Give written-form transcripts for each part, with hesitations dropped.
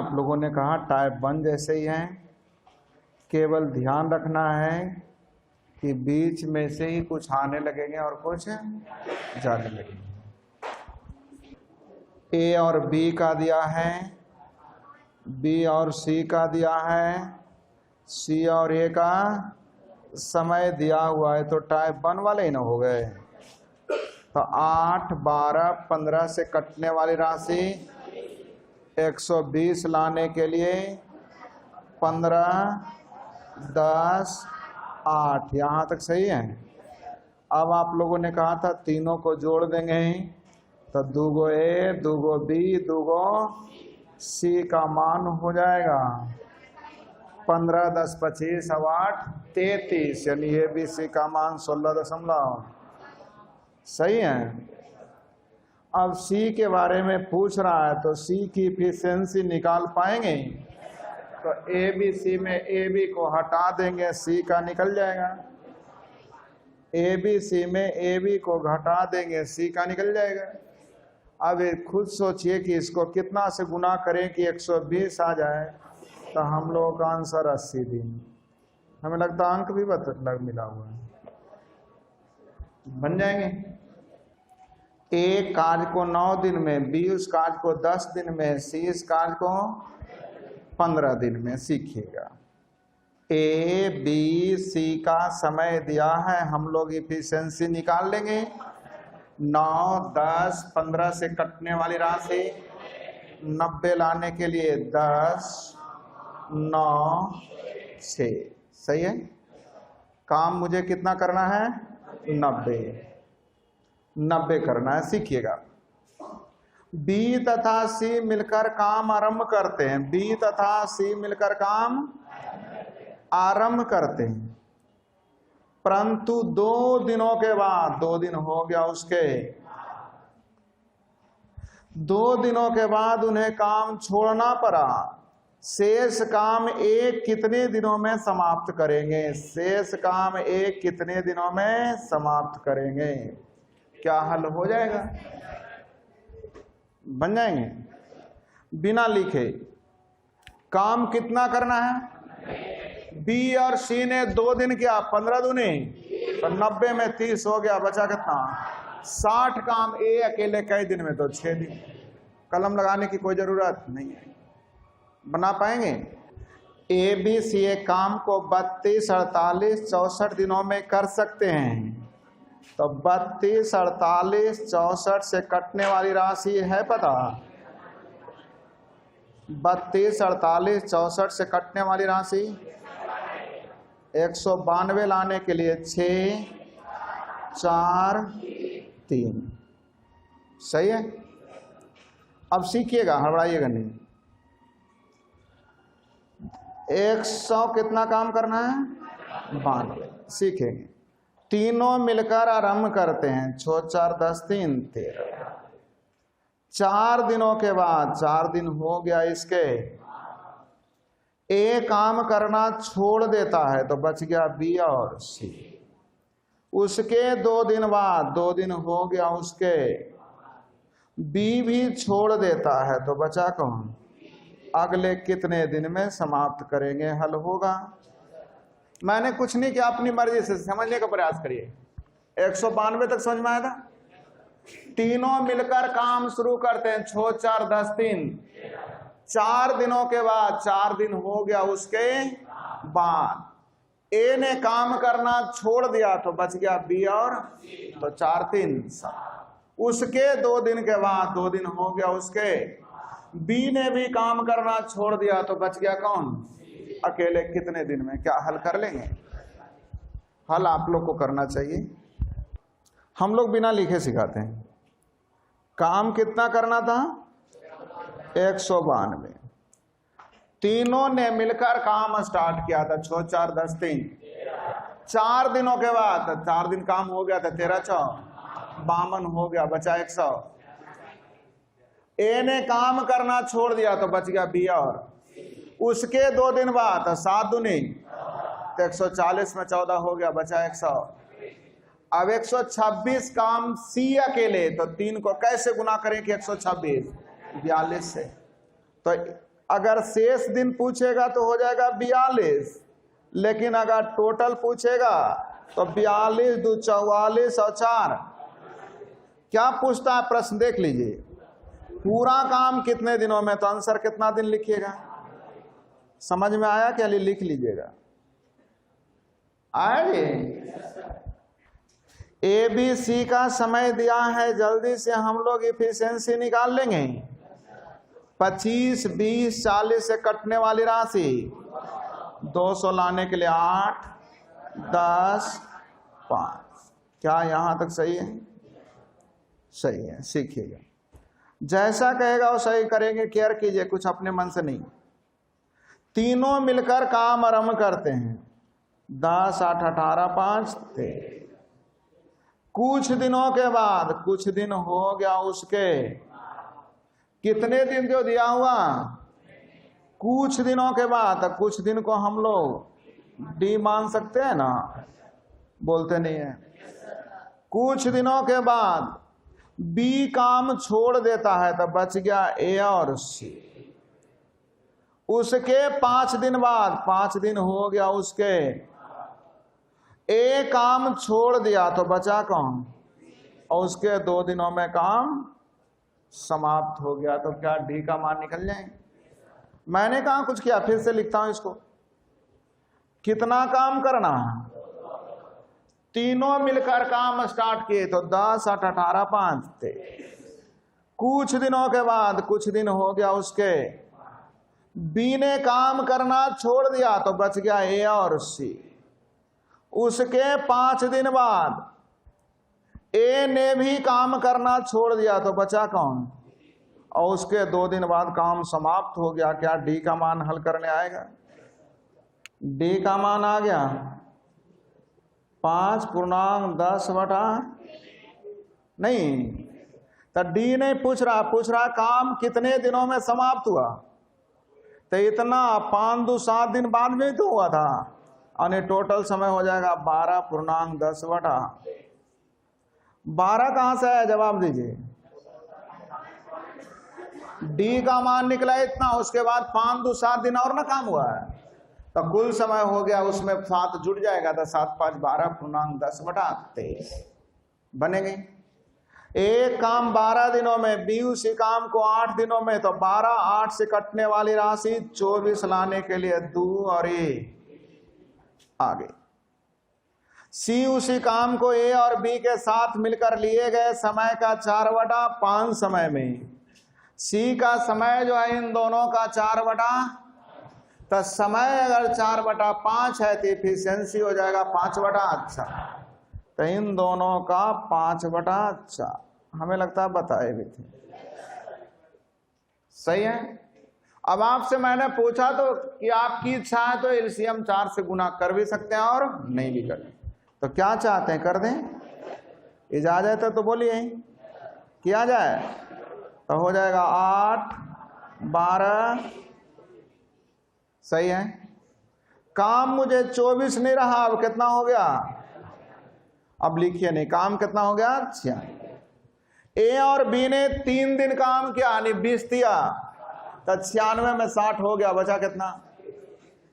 आप लोगों ने कहा टाइप 1 जैसे ही है, केवल ध्यान रखना है कि बीच में से ही कुछ आने लगेंगे और कुछ जाने लगेंगे। ए और बी का दिया है, बी और सी का दिया है, सी और ए का समय दिया हुआ है, तो टाइप 1 वाले ही ना हो गए। तो 8, 12, 15 से कटने वाली राशि 120 लाने के लिए 15, 10, 8 यहाँ तक सही है। अब आप लोगों ने कहा था तीनों को जोड़ देंगे, तो 2 ए, 2 बी, 2 सी का मान हो जाएगा 15, 10, 25, 8, 33, यानी ए बी सी का मान 16 सही है। अब सी के बारे में पूछ रहा है, तो सी की इफिशियंसी निकाल पाएंगे? तो ए बी सी में ए बी को हटा देंगे, सी का निकल जाएगा। ए बी सी में ए बी को घटा देंगे, सी का निकल जाएगा। अब खुद सोचिए कि इसको कितना से गुना करें कि 120 आ जाए, तो हम लोगों का आंसर 80 दिन। हमें लगता अंक भी मिला हुआ है, बन जाएंगे। ए कार्य को 9 दिन में, बी उस कार्य को 10 दिन में, सी इस कार्य को 15 दिन में सीखिएगा। ए बी सी का समय दिया है, हम लोग इफिशियंसी निकाल लेंगे। 9, 10, 15 से कटने वाली राशि 90 लाने के लिए 10, 9, 6 सही है। काम मुझे कितना करना है? 90 करना है, सीखिएगा। बी तथा सी मिलकर काम आरंभ करते हैं, बी तथा सी मिलकर काम आरंभ करते हैं, परंतु 2 दिनों के बाद, 2 दिन हो गया उसके, 2 दिनों के बाद उन्हें काम छोड़ना पड़ा। शेष काम एक कितने दिनों में समाप्त करेंगे? शेष काम एक कितने दिनों में समाप्त करेंगे? क्या हल हो जाएगा? बन जाएंगे बिना लिखे। काम कितना करना है? बी और सी ने 2 दिन किया, 15 दूनी तो 90 में 30 हो गया, बचा कितना? 60 काम ए अकेले कई दिन में, तो 6 दिन। कलम लगाने की कोई जरूरत नहीं है, बना पाएंगे। ए बी सी ए काम को 32, 48, 64 दिनों में कर सकते हैं। तो 32, 48, 64 से कटने वाली राशि है पता? 32, 48, 64 से कटने वाली राशि 192 लाने के लिए 6, 4, 3 सही है। अब सीखिएगा, हड़बड़ाइएगा नहीं। 100 कितना काम करना है? 92 सीखेंगे। तीनों मिलकर आरंभ करते हैं, 6, 4, 10, 3, 13। 4 दिनों के बाद, 4 दिन हो गया इसके, ए काम करना छोड़ देता है, तो बच गया बी और सी। उसके 2 दिन बाद, 2 दिन हो गया उसके, बी भी छोड़ देता है, तो बचा कौन? अगले कितने दिन में समाप्त करेंगे? हल होगा। मैंने कुछ नहीं किया, अपनी मर्जी से समझने का प्रयास करिए। 192 तक समझ में आया था? तीनों मिलकर काम शुरू करते हैं, 6, 4, 10, 3। 4 दिनों के बाद, 4 दिन हो गया उसके बाद, ए ने काम करना छोड़ दिया, तो बच गया बी और, तो 4, 3, 7। उसके 2 दिन के बाद, 2 दिन हो गया उसके, बी ने भी काम करना छोड़ दिया, तो बच गया कौन? अकेले कितने दिन में? क्या हल कर लेंगे? हल आप लोग को करना चाहिए, हम लोग बिना लिखे सिखाते हैं। काम कितना करना था? 192। तीनों ने मिलकर काम स्टार्ट किया था, 6, 4, 10, 3। 4 दिनों के बाद, 4 दिन काम हो गया था, 13, 4, 52 हो गया, बचा 100। ए ने काम करना छोड़ दिया, तो बच गया बी और। उसके 2 दिन बाद, 7 दूनी तो 140 में 14 हो गया, बचा 100। अब 126 काम सी अकेले, तो 3 को कैसे गुना करें कि 126? 42 से। तो अगर शेष दिन पूछेगा तो हो जाएगा 42, लेकिन अगर टोटल पूछेगा तो 42 2 44 और 4 क्या पूछता है प्रश्न देख लीजिए, पूरा काम कितने दिनों में, तो आंसर कितना दिन लिखिएगा। समझ में आया क्या? लिख लीजिएगा। आए ABC का समय दिया है, जल्दी से हम लोग इफिशियंसी निकाल लेंगे। 25 20 40 से कटने वाली राशि 200 लाने के लिए 8 10 5। क्या यहां तक सही है? सही है, सीखिएगा। जैसा कहेगा वो सही करेंगे, केयर कीजिए, कुछ अपने मन से नहीं। तीनों मिलकर काम आरंभ करते हैं। 10 8 18 5 13। कुछ दिनों के बाद, कुछ दिन हो गया उसके, कितने दिन जो दिया हुआ, कुछ दिनों के बाद, कुछ दिन को हम लोग डी मान सकते हैं ना, बोलते नहीं है। कुछ दिनों के बाद बी काम छोड़ देता है तो बच गया ए और सी। उसके 5 दिन बाद, 5 दिन हो गया उसके, ए काम छोड़ दिया तो बचा कौन, और उसके 2 दिनों में काम समाप्त हो गया, तो क्या डी का मान निकल जाएंगे? मैंने कहा कुछ किया, फिर से लिखता हूं इसको। कितना काम करना है? तीनों मिलकर काम स्टार्ट किए तो 10 8 18 5 13। कुछ दिनों के बाद, कुछ दिन हो गया उसके, बी ने काम करना छोड़ दिया तो बच गया ए और सी। उसके 5 दिन बाद ए ने भी काम करना छोड़ दिया तो बचा कौन, और उसके 2 दिन बाद काम समाप्त हो गया। क्या डी का मान हल करने आएगा? डी का मान आ गया 5.10 नहीं, तो डी नहीं पूछ रहा काम कितने दिनों में समाप्त हुआ, तो इतना 5 2 7 दिन बाद में तो हुआ था, और टोटल समय हो जाएगा 12.10 12 कहां से आया? जवाब दीजिए। डी का मान निकला इतना, उसके बाद 5 2 7 दिन और ना काम हुआ है, तो कुल समय हो गया उसमें 7 जुड़ जाएगा, तो 7 5 12.10 23 बनेंगे। एक काम 12 दिनों में, बी उसी काम को 8 दिनों में, तो 12 8 से कटने वाली राशि 24 लाने के लिए 2 और ए आगे। सी उसी काम को ए और बी के साथ मिलकर लिए गए समय का 4/5 समय में, सी का समय जो है इन दोनों का 4/, तो समय अगर 4/5 है तो इफिशियंसी हो जाएगा 5/, अच्छा, तो इन दोनों का 5/, अच्छा। हमें लगता है बताए भी थे, सही है। अब आपसे मैंने पूछा तो कि आपकी इच्छा है तो एलसीएम 4 से गुना कर भी सकते हैं और नहीं भी कर, तो क्या चाहते हैं कर दें? इजाजत है तो बोलिए, किया जाए तो हो जाएगा 8 12, सही है। काम मुझे 24 नहीं रहा, अब कितना हो गया? अब लिखिए नहीं, काम कितना हो गया? 96। ए और बी ने 3 दिन काम किया, यानी 20 दिया, तो 96 में 60 हो गया, बचा कितना?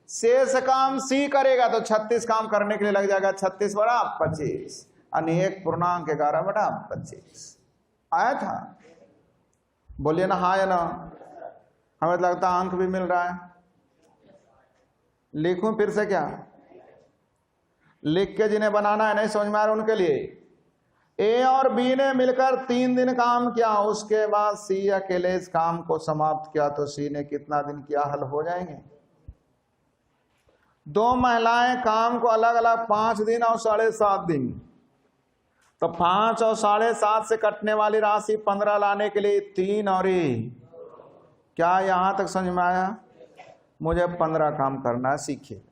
शेष काम सी करेगा तो 36 काम करने के लिए लग जाएगा, 36 बड़ा 25, यानी 1.11/25 आया था। बोलिए ना हाँ या ना? हमें लगता है अंक भी मिल रहा है। लिखूं फिर से क्या? लिख के जिन्हें बनाना है नहीं समझ में आ रहा उनके लिए। ए और बी ने मिलकर 3 दिन काम किया, उसके बाद सी अकेले इस काम को समाप्त किया, तो सी ने कितना दिन किया? हल हो जाएंगे। 2 महिलाएं काम को अलग अलग 5 दिन और 7.5 दिन, तो 5 और 7.5 से कटने वाली राशि 15 लाने के लिए 3 और ए। क्या यहां तक समझ में आया? मुझे 15 काम करना सीखिए।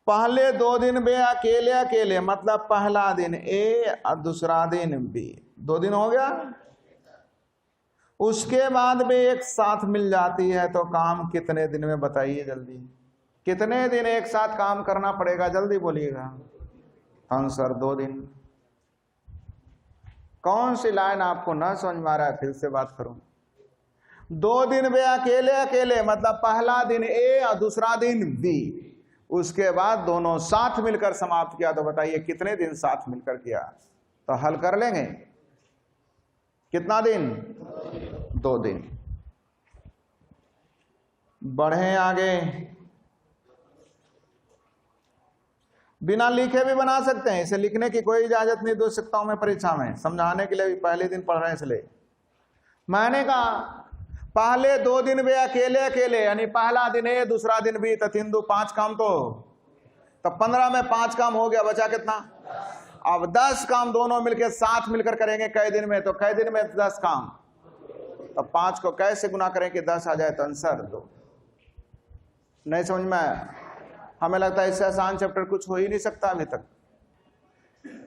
पहले 2 दिन बे अकेले अकेले, मतलब पहला दिन ए और दूसरा दिन बी, 2 दिन हो गया। उसके बाद में एक साथ मिल जाती है, तो काम कितने दिन में बताइए जल्दी? कितने दिन एक साथ काम करना पड़ेगा? जल्दी बोलिएगा। आंसर 2 दिन। कौन सी लाइन आपको ना समझ में आ रहा है? फिर से बात करूं। 2 दिन वे अकेले अकेले, मतलब पहला दिन ए और दूसरा दिन बी, उसके बाद दोनों साथ मिलकर समाप्त किया। तो बताइए कितने दिन साथ मिलकर किया? तो हल कर लेंगे। कितना दिन? 2 दिन। बढ़े आगे, बिना लिखे भी बना सकते हैं, इसे लिखने की कोई इजाजत नहीं दे सकता हूं मैं परीक्षा में, समझाने के लिए भी पहले दिन पढ़ रहे हैं इसलिए। मैंने कहा पहले 2 दिन वे अकेले अकेले, यानी पहला दिन ए दूसरा दिन बी, तो 3 2 5 काम, तो 15 में 5 काम हो गया, बचा कितना? अब 10 काम दोनों मिलकर साथ मिलकर करेंगे कई दिन में, तो कई दिन में 10 काम, तो 5 को कैसे गुना करें कि 10 आ जाए? तो आंसर 2। नहीं समझ में? हमें लगता है इससे आसान चैप्टर कुछ हो ही नहीं सकता अभी तक।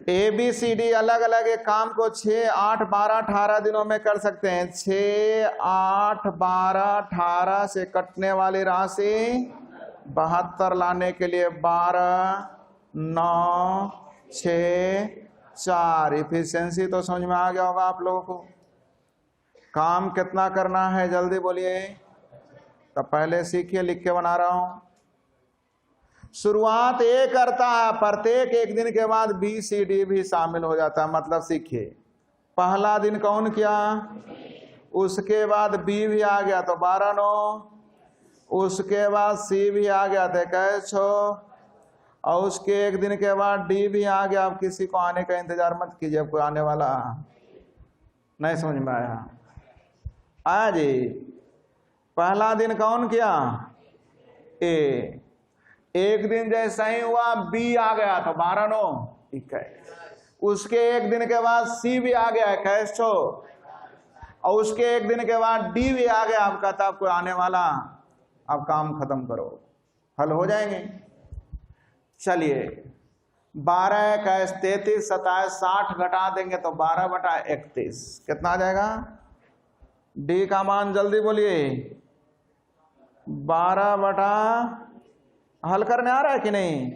ए बी सी डी अलग अलग एक काम को 6 8 12 18 दिनों में कर सकते हैं। 6 8 12 18 से कटने वाली राशि 72 लाने के लिए 12 9 6 4। इफिशिएंसी तो समझ में आ गया होगा आप लोगों को। काम कितना करना है जल्दी बोलिए। तो पहले सीखिए, लिख के बना रहा हूं। शुरुआत ए करता है, प्रत्येक एक दिन के बाद बी सी डी भी शामिल हो जाता है। मतलब सीखिए, पहला दिन कौन किया, उसके बाद बी भी आ गया तो 12 9, उसके बाद सी भी आ गया तो 21 6, और उसके एक दिन के बाद डी भी आ गया। अब किसी को आने का इंतजार मत कीजिए, कोई आने वाला नहीं समझ में आया? आया जी। पहला दिन कौन किया, ए। एक दिन जैसा ही हुआ बी आ गया तो 12 9 21। उसके एक दिन के बाद सी भी आ गया 21 6, और उसके एक दिन के बाद डी भी आ गया। अब कहता आपको आने वाला, अब काम खत्म करो, हल हो जाएंगे। चलिए 12 21 33 27 60 घटा देंगे तो 12 बटा 31 कितना आ जाएगा? डी का मान जल्दी बोलिए। 12 बटा, हल करने आ रहा है कि नहीं?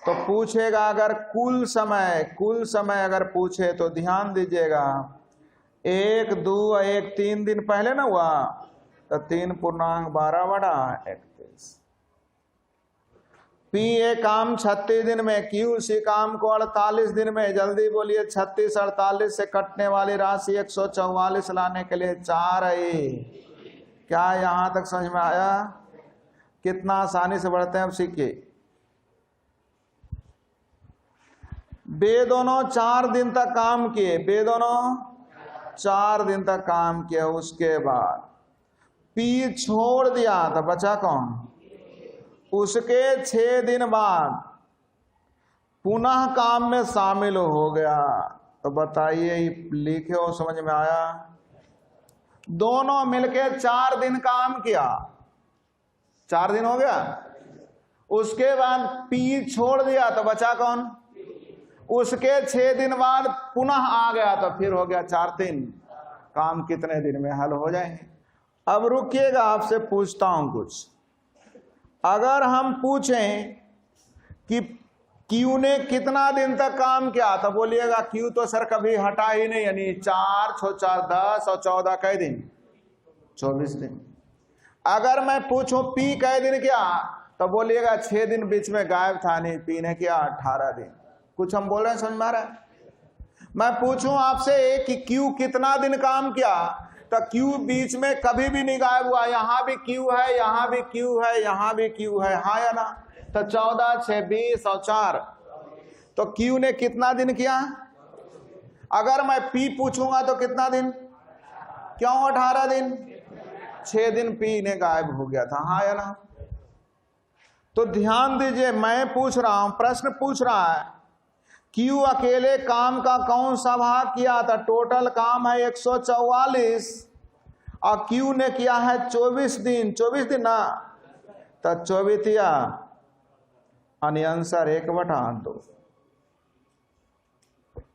तो पूछेगा अगर कुल समय अगर पूछे तो ध्यान दीजिएगा, 1 2 1 3 दिन पहले ना हुआ तो 3 पूर्णांक 12 बटा 31। पी ए काम 36 दिन में, क्यू सी काम को 48 दिन में। जल्दी बोलिए 36 48 से कटने वाली राशि 144 लाने के लिए 4 है। क्या यहां तक समझ में आया? कितना आसानी से बढ़ते हैं, अब सीखिए। बे दोनों 4 दिन तक काम किए, बे दोनों 4 दिन तक काम किया। उसके बाद पी छोड़ दिया तो बचा कौन? उसके 6 दिन बाद पुनः काम में शामिल हो गया। तो बताइए लिखे हो, समझ में आया? दोनों मिलके 4 दिन काम किया, 4 दिन हो गया। उसके बाद पी छोड़ दिया तो बचा कौन? उसके 6 दिन बाद पुनः आ गया तो फिर हो गया 4 दिन। काम कितने दिन में हल हो जाएंगे? अब रुकिएगा, आपसे पूछता हूं कुछ। अगर हम पूछें कि क्यू ने कितना दिन तक काम किया तो बोलिएगा क्यू तो सर कभी हटा ही नहीं, यानी 4 6 4 10 और 14 कई दिन? 24 दिन। अगर मैं पूछूं पी कई दिन किया तो बोलिएगा 6 दिन बीच में गायब था, नहीं पी ने किया 18 दिन। कुछ हम बोल रहे हैं, समझ में आ रहा है? मैं पूछूं आपसे कि क्यू कितना दिन काम किया तो क्यू बीच में कभी भी नहीं गायब हुआ। यहां भी क्यू है, यहां भी क्यू है, यहां भी क्यू है, हाँ या ना? तो 14 6 20 और 4, तो क्यू ने कितना दिन किया? अगर मैं पी पूछूंगा तो कितना दिन? क्यों 18 दिन? 6 दिन पी ने गायब हो गया था, हाँ या ना? तो ध्यान दीजिए, मैं पूछ रहा हूं, प्रश्न पूछ रहा है क्यू अकेले काम का कौन सा भाग किया था? टोटल काम है 144 और क्यू ने किया है 24 दिन। 24 दिन ना, तो 24 यानी आंसर 1/2।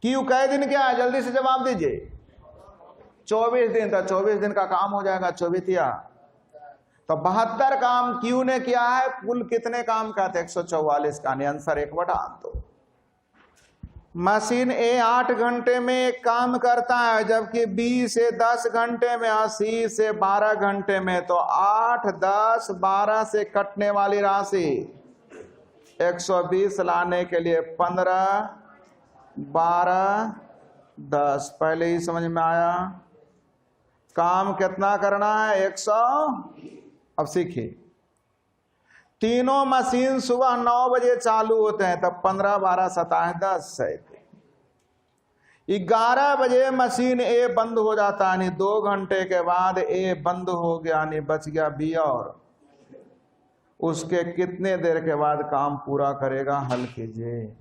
क्यू कै दिन क्या है? जल्दी से जवाब दीजिए। 24 दिन, तो 24 दिन का काम हो जाएगा 24 तो 72 काम क्यू ने किया है। कुल कितने काम का थे? 144 का, आंसर 1/2। मशीन ए 8 घंटे में एक काम करता है, जबकि बी से 10 घंटे में और सी से 12 घंटे में। तो 8, 10, 12 से कटने वाली राशि 120 लाने के लिए 15, 12, 10। पहले ही समझ में आया। काम कितना करना है? 100। अब सीखिए, तीनों मशीन सुबह 9 बजे चालू होते हैं, तब 15, 12, 27, 10 है। 11 बजे मशीन ए बंद हो जाता है, यानी 2 घंटे के बाद ए बंद हो गया, यानी बच गया बी। और उसके कितने देर के बाद काम पूरा करेगा? हल कीजिए,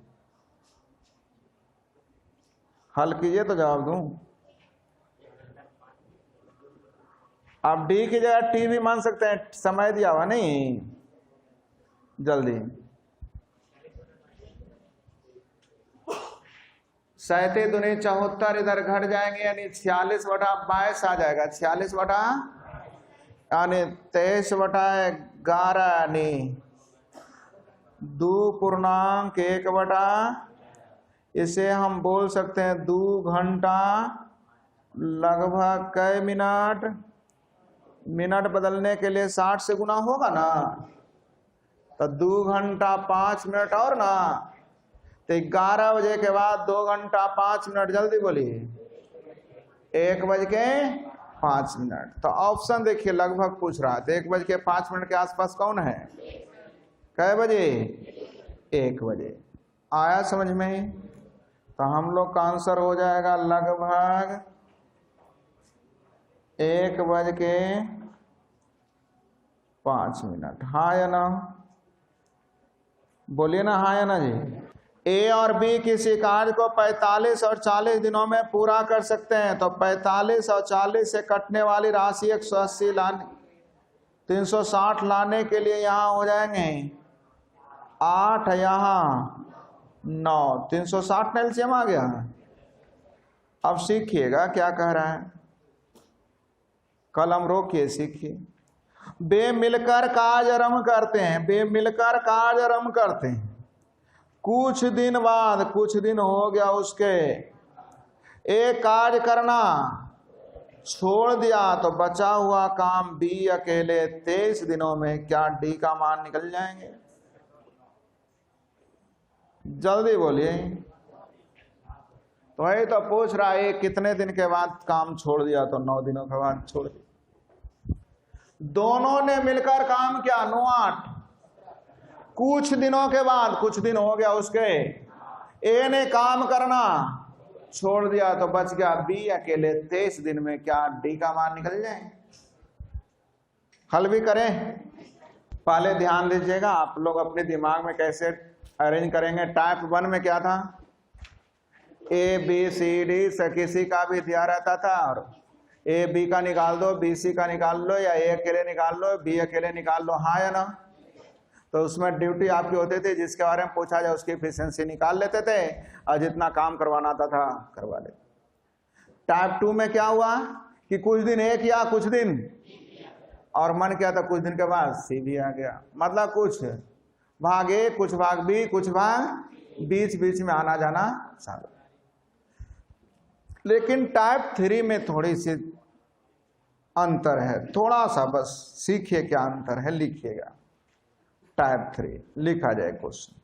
हल कीजिए तो जवाब दूं। आप डी की जगह टी भी मान सकते हैं, समय दिया हुआ नहीं। जल्दी 37 दूनी 74, इधर घट जाएंगे, यानी 46/22 आ जाएगा। 46 बटा यानी 23/11, यानी 2.1 इसे हम बोल सकते हैं 2 घंटा लगभग कै मिनट। मिनट बदलने के लिए 60 से गुना होगा ना, तो 2 घंटा 5 मिनट और ना, तो 11 बजे के बाद 2 घंटा 5 मिनट। जल्दी बोलिए, 1:05। तो ऑप्शन देखिए, लगभग पूछ रहा है, तो 1:05 के आसपास कौन है? कै बजे? 1 बजे। आया समझ में? तो हम लोग का आंसर हो जाएगा लगभग 1:05। हाँ या ना? बोलिए ना, हाँ या ना जी। ए और बी किसी कार्य को 45 और 40 दिनों में पूरा कर सकते हैं, तो 45 और 40 से कटने वाली राशि 180 लाने 360 लाने के लिए यहाँ हो जाएंगे 8, यहाँ 9, 360 एलसीएम आ गया। अब सीखिएगा क्या कह रहा है, कलम रोकिए, सीखिए। बे मिलकर कार्य आरंभ करते हैं, बे मिलकर कार्य आरंभ करते हैं। कुछ दिन बाद, कुछ दिन हो गया उसके, एक कार्य करना छोड़ दिया, तो बचा हुआ काम बी अकेले 23 दिनों में क्या डी का मान निकल जाएंगे? जल्दी बोलिए। तो वही तो पूछ रहा है, कितने दिन के बाद काम छोड़ दिया? तो 9 दिनों के बाद छोड़ दिया। दोनों ने मिलकर काम किया 9, 8। कुछ दिनों के बाद, कुछ दिन हो गया उसके, ए ने काम करना छोड़ दिया, तो बच गया बी अकेले 23 दिन में क्या डी का मान निकल जाए? हल भी करें। पहले ध्यान दीजिएगा, आप लोग अपने दिमाग में कैसे अरेंज करेंगे। टाइप 1 में क्या था? ए बी सी डी से किसी का भी दिया रहता था, और ए बी का निकाल दो, बी सी का निकाल लो, या ए अकेले निकाल लो, बी अकेले निकाल लो। हाँ या ना? तो उसमें ड्यूटी आपकी होती थी, जिसके बारे में पूछा जाए उसकी एफिशिएंसी निकाल लेते थे, और जितना काम करवाना था करवा लेते। टाइप 2 में क्या हुआ कि कुछ दिन ए किया, कुछ दिन और मन किया, था कुछ दिन के बाद सी भी आ गया। मतलब कुछ भाग ए, कुछ भाग बी, कुछ भाग बीच बीच में आना जाना चालू। लेकिन टाइप 3 में थोड़ी सी अंतर है, थोड़ा सा, बस सीखिए क्या अंतर है, लिखिएगा। टाइप 3 लिखा जाए क्वेश्चन।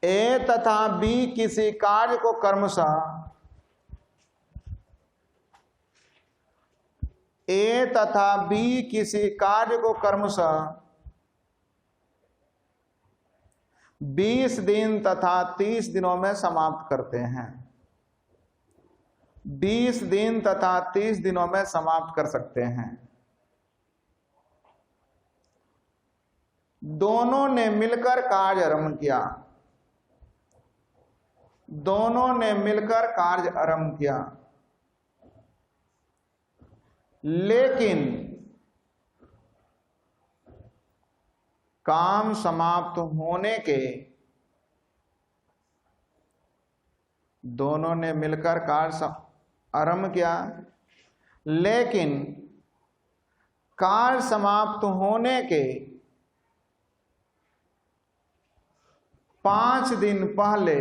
ए तथा बी किसी कार्य को क्रमशः, ए तथा बी किसी कार्य को क्रमशः 20 दिन तथा 30 दिनों में समाप्त करते हैं। 20 दिन तथा 30 दिनों में समाप्त कर सकते हैं। दोनों ने मिलकर कार्य आरंभ किया, दोनों ने मिलकर कार्य आरंभ किया, लेकिन काम समाप्त होने के, दोनों ने मिलकर कार्य आरंभ किया, लेकिन कार्य समाप्त होने के 5 दिन पहले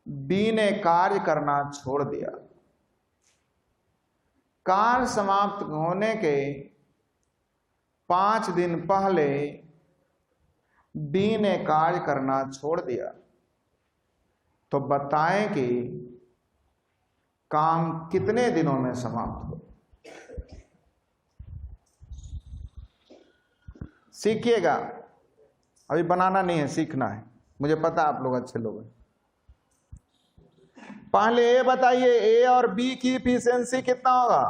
बी ने कार्य करना छोड़ दिया। कार्य समाप्त होने के 5 दिन पहले बी ने कार्य करना छोड़ दिया, तो बताएं कि काम कितने दिनों में समाप्त हो। सीखिएगा, अभी बनाना नहीं है, सीखना है। मुझे पता आप लोग अच्छे लोग हैं। पहले ए बताइए, ए और बी की इफिशिएंसी कितना होगा?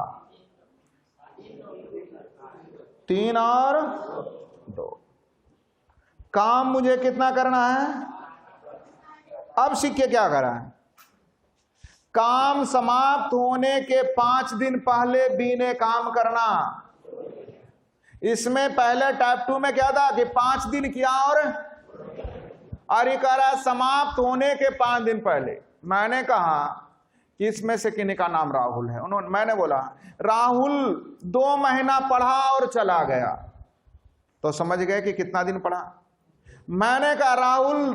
3 और 2। काम मुझे कितना करना है? अब सीखिए क्या करा है। काम समाप्त होने के 5 दिन पहले बी ने काम करना। इसमें पहले टाइप 2 में क्या था कि 5 दिन किया और ये कह रहा है समाप्त होने के 5 दिन पहले। मैंने कहा कि इसमें से किन्हीं का नाम राहुल है। मैंने बोला राहुल 2 महीना पढ़ा और चला गया, तो समझ गए कि कितना दिन पढ़ा। मैंने कहा राहुल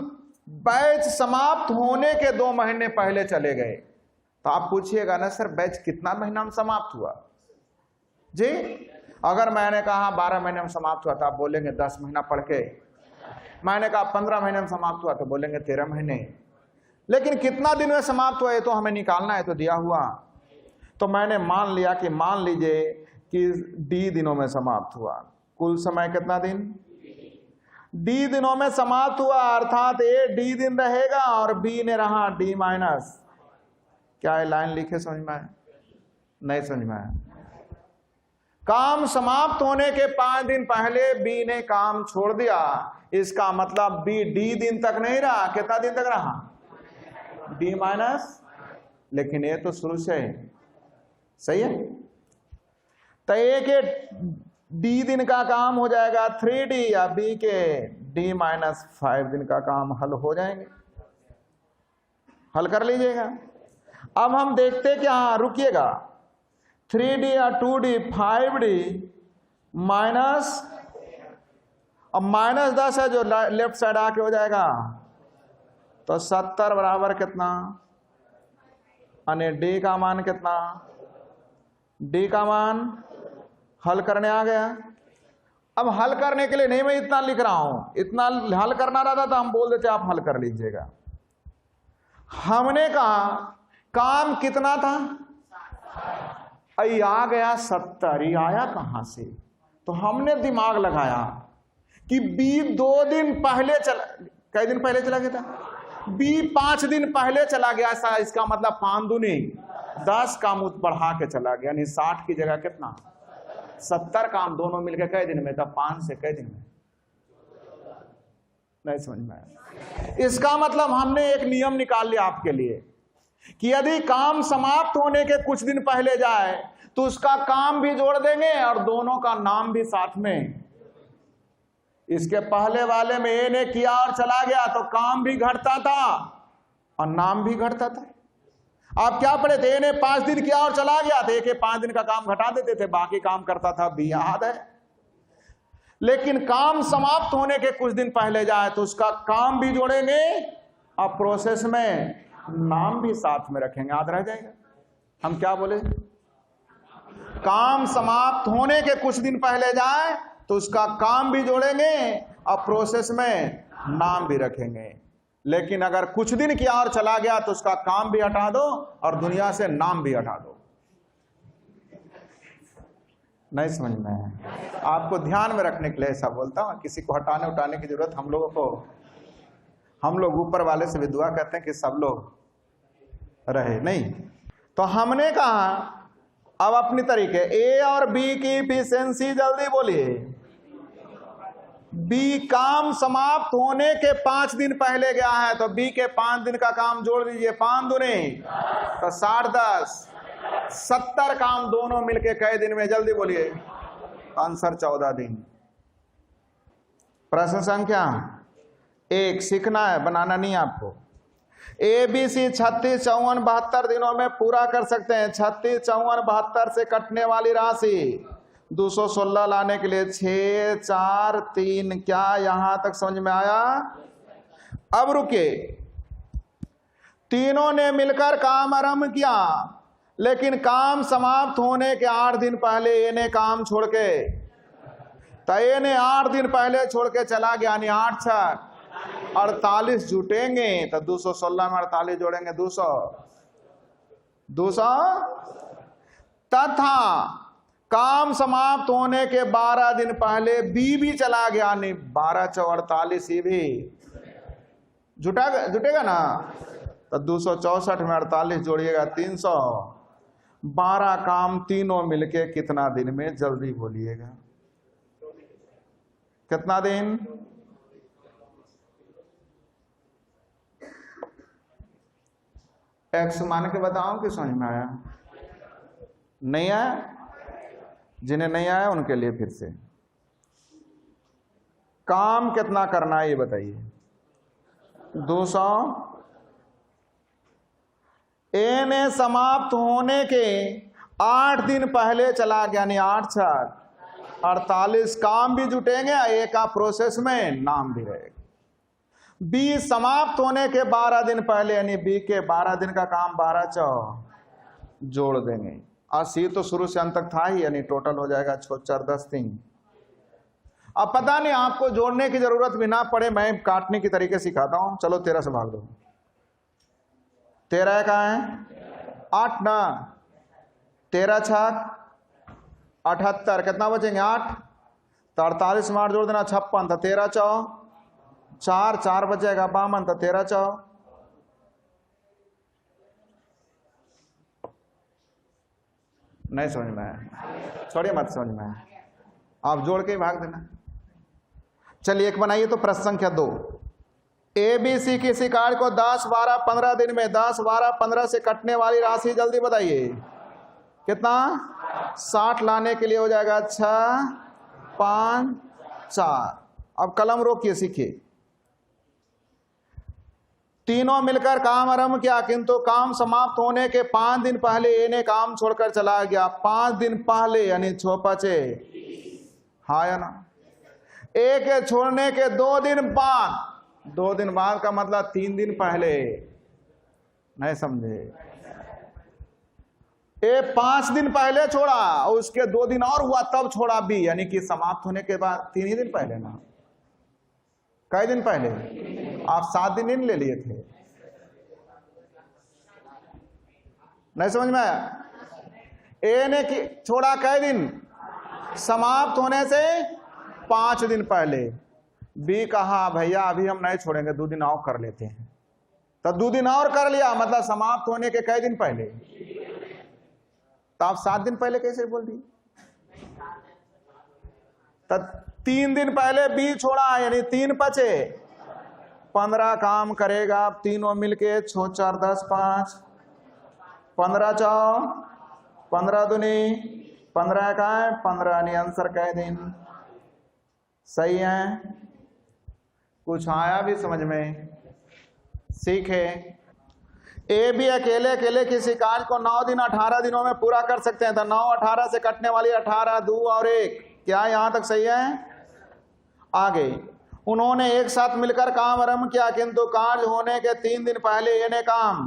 बैच समाप्त होने के 2 महीने पहले चले गए, तो आप पूछिएगा ना सर बैच कितना महीना में समाप्त हुआ जी? अगर मैंने कहा 12 महीने में समाप्त हुआ तो आप बोलेंगे 10 महीना पढ़ के। मैंने कहा 15 महीने में समाप्त हुआ तो बोलेंगे 13 महीने। लेकिन कितना दिन में समाप्त हुआ ये तो हमें निकालना है, तो दिया हुआ। तो मैंने मान लिया कि मान लीजिए कि डी दिनों में समाप्त हुआ। कुल समय कितना दिन? डी दिनों में समाप्त हुआ, अर्थात ए डी दिन रहेगा और बी ने रहा डी माइनस। क्या ये लाइन लिखे समझ में आया? नहीं समझ में आया? काम समाप्त होने के 5 दिन पहले बी ने काम छोड़ दिया, इसका मतलब बी डी दिन तक नहीं रहा। कितना दिन तक रहा? D minus. लेकिन ये तो शुरू से सही है, तो ए के डी दिन का काम हो जाएगा 3D या बी के डी माइनस 5 दिन का काम हल हो जाएंगे। हल कर लीजिएगा। अब हम देखते क्या, रुकिएगा, 3D या 2D 5D माइनस, अब -10 है जो लेफ्ट साइड आके हो जाएगा, तो 70 बराबर कितना? यानी डी का मान कितना? डी का मान हल करने आ गया। अब हल करने के लिए नहीं मैं इतना लिख रहा हूं, इतना हल करना रहता तो हम बोल देते आप हल कर लीजिएगा। हमने कहा काम कितना था? आ गया 70। ये आया कहां से? तो हमने दिमाग लगाया कि बी 2 दिन पहले चला, कई दिन पहले चला गया था? बी 5 दिन पहले चला गया, ऐसा इसका मतलब 5 दूनी 10 काम बढ़ा के चला गया, यानी 60 की जगह कितना? 70 काम दोनों मिलकर कई दिन में? तब 5 से कई दिन में? नहीं समझ में आया? इसका मतलब हमने एक नियम निकाल लिया आपके लिए कि यदि काम समाप्त होने के कुछ दिन पहले जाए तो उसका काम भी जोड़ देंगे और दोनों का नाम भी साथ में। इसके पहले वाले में ए ने किया और चला गया तो काम भी घटता था और नाम भी घटता था। आप क्या पढ़े थे? ए ने 5 दिन किया और चला गया, तो ए के 5 दिन का काम घटा देते थे, बाकी काम करता था बी। याद है? लेकिन काम समाप्त होने के कुछ दिन पहले जाए तो उसका काम भी जोड़ेंगे और प्रोसेस में नाम भी साथ में रखेंगे। याद रह जाएगा। हम क्या बोले? काम समाप्त होने के कुछ दिन पहले जाए तो उसका काम भी जोड़ेंगे और प्रोसेस में नाम भी रखेंगे। लेकिन अगर कुछ दिन किया और चला गया तो उसका काम भी हटा दो और दुनिया से नाम भी हटा दो। नहीं समझ में है? आपको ध्यान में रखने के लिए ऐसा बोलता हूं। किसी को हटाने उठाने की जरूरत हम लोगों को, हम लोग ऊपर वाले से भी दुआ करते हैं कि सब लोग रहे नहीं। तो हमने कहा अब अपनी तरीके ए और बी की इफिशिएंसी जल्दी बोलिए। बी काम समाप्त होने के 5 दिन पहले गया है तो बी के 5 दिन का काम जोड़ दीजिए। 5 दूनी तो 60 10 70 काम दोनों मिलके कई दिन में? जल्दी बोलिए। आंसर 14 दिन। प्रश्न संख्या 1 सीखना है, बनाना नहीं आपको। ए बी सी 36 54 72 दिनों में पूरा कर सकते हैं। 36 54 72 से कटने वाली राशि 216 लाने के लिए 6 4 3, क्या यहां तक समझ में आया? अब रुके, तीनों ने मिलकर काम आरंभ किया, लेकिन काम समाप्त होने के 8 दिन पहले ये ने काम छोड़ के, तो ये ने 8 दिन पहले छोड़ के चला गया, यानी 8 छक 48 जुटेंगे, तो 216 में 48 जोड़ेंगे 200 तथा काम समाप्त होने के 12 दिन पहले बी भी चला गया, यानी 12 × 48 ही भी जुटेगा ना, तो 264 में 48 जोड़िएगा 300। 12 काम तीनों मिलके कितना दिन में, जल्दी बोलिएगा कितना दिन? एक्स मान के बताओ कि समझ में आया? नहीं आया? जिन्हें नहीं आया उनके लिए फिर से, काम कितना करना है ये बताइए। 200 ए ने समाप्त होने के 8 दिन पहले चला गया, यानी 8 छक 48 काम भी जुटेंगे, ए का प्रोसेस में नाम भी रहेगा। बी समाप्त होने के 12 दिन पहले, यानी बी के 12 दिन का काम 12 × जोड़ देंगे। 80 तो शुरू से अंत तक था ही, यानी टोटल हो जाएगा 6 4 10 3। अब पता नहीं आपको जोड़ने की जरूरत भी ना पड़े, मैं काटने की तरीके सिखाता हूं। चलो 13 से भाग दो, 13 कहाँ है? 8 ना, 13 छक 78, कितना बचेंगे 8, तो 48 में 8 जोड़ देना 56, तो 13 × 4 4 बचेगा 52, तो 13 × नहीं समझ में आया? छोड़िए मत समझ में आया, आप जोड़ के ही भाग देना। चलिए एक बनाइए तो प्रश्न संख्या 2, ए बी सी किसी कार्य को 10 12 15 दिन में 10 12 15 से कटने वाली राशि जल्दी बताइए कितना? 60 लाने के लिए हो जाएगा 6 5 4। अब कलम रोकिए, सीखिए। तीनों मिलकर काम आरंभ किया, किंतु काम समाप्त होने के 5 दिन पहले ए ने काम छोड़कर चला गया। 5 दिन पहले, यानी 6 5 हाँ या ना? ए के छोड़ने के 2 दिन बाद, 2 दिन बाद का मतलब 3 दिन पहले, नहीं समझे? ए 5 दिन पहले छोड़ा, उसके 2 दिन और हुआ तब छोड़ा बी, यानी कि समाप्त होने के बाद 3 ही दिन पहले ना, कई दिन पहले? आप 7 दिन इन ले लिए थे, नहीं समझ में आया? ए ने छोड़ा कई दिन? समाप्त होने से 5 दिन पहले। बी कहा भैया अभी हम नहीं छोड़ेंगे, 2 दिन और कर लेते हैं, तो 2 दिन और कर लिया, मतलब समाप्त होने के कई दिन पहले। तो आप 7 दिन पहले कैसे बोल दी? तो 3 दिन पहले बी छोड़ा, यानी 3 बचे, 15 काम करेगा तीनों मिलके, 6 4 10 5, 15 × 15 दूनी 15 का है 15, यानी आंसर कह दिन सही है। कुछ आया भी समझ में? सीखे। ए भी अकेले अकेले किसी कार्य को 9 दिन 18 दिनों में पूरा कर सकते हैं, तो 9 18 से कटने वाली 18 2 और 1, क्या यहां तक सही है? आगे उन्होंने एक साथ मिलकर काम आरंभ किया, किंतु कार्य होने के 3 दिन पहले ये ने काम,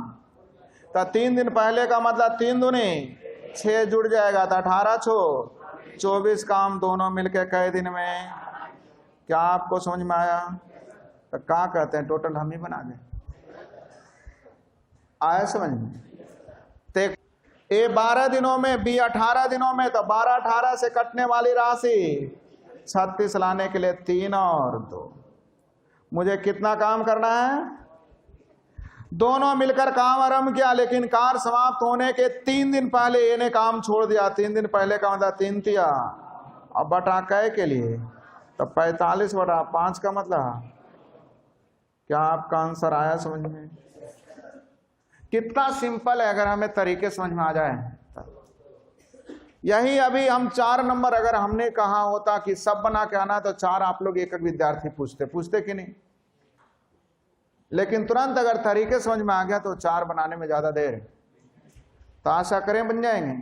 तो 3 दिन पहले का मतलब 3 दूनी 6 जुड़ जाएगा, तो 18 × 6 24 काम दोनों मिलकर कई दिन में। क्या आपको समझ में आया? तो क्या कहते हैं, टोटल हम ही बना दें। आया समझ में? तो ए 12 दिनों में, बी 18 दिनों में, तो 12 18 से कटने वाली राशि 36 लाने के लिए 3 और 2। मुझे कितना काम करना है? दोनों मिलकर काम आरंभ किया, लेकिन कार्य समाप्त होने के 3 दिन पहले ये ने काम छोड़ दिया। 3 दिन पहले का मतलब 3 तिया, अब बटा कै के लिए, तो 45 बटा 5 का मतलब। क्या आपका आंसर आया समझ में? कितना सिंपल है, अगर हमें तरीके समझ में आ जाए। यही अभी हम 4 नंबर अगर हमने कहा होता कि सब बना के आना, तो 4 आप लोग एक एक विद्यार्थी पूछते कि नहीं? लेकिन तुरंत अगर तरीके समझ में आ गया तो 4 बनाने में ज्यादा देर है, तो आशा करें बन जाएंगे।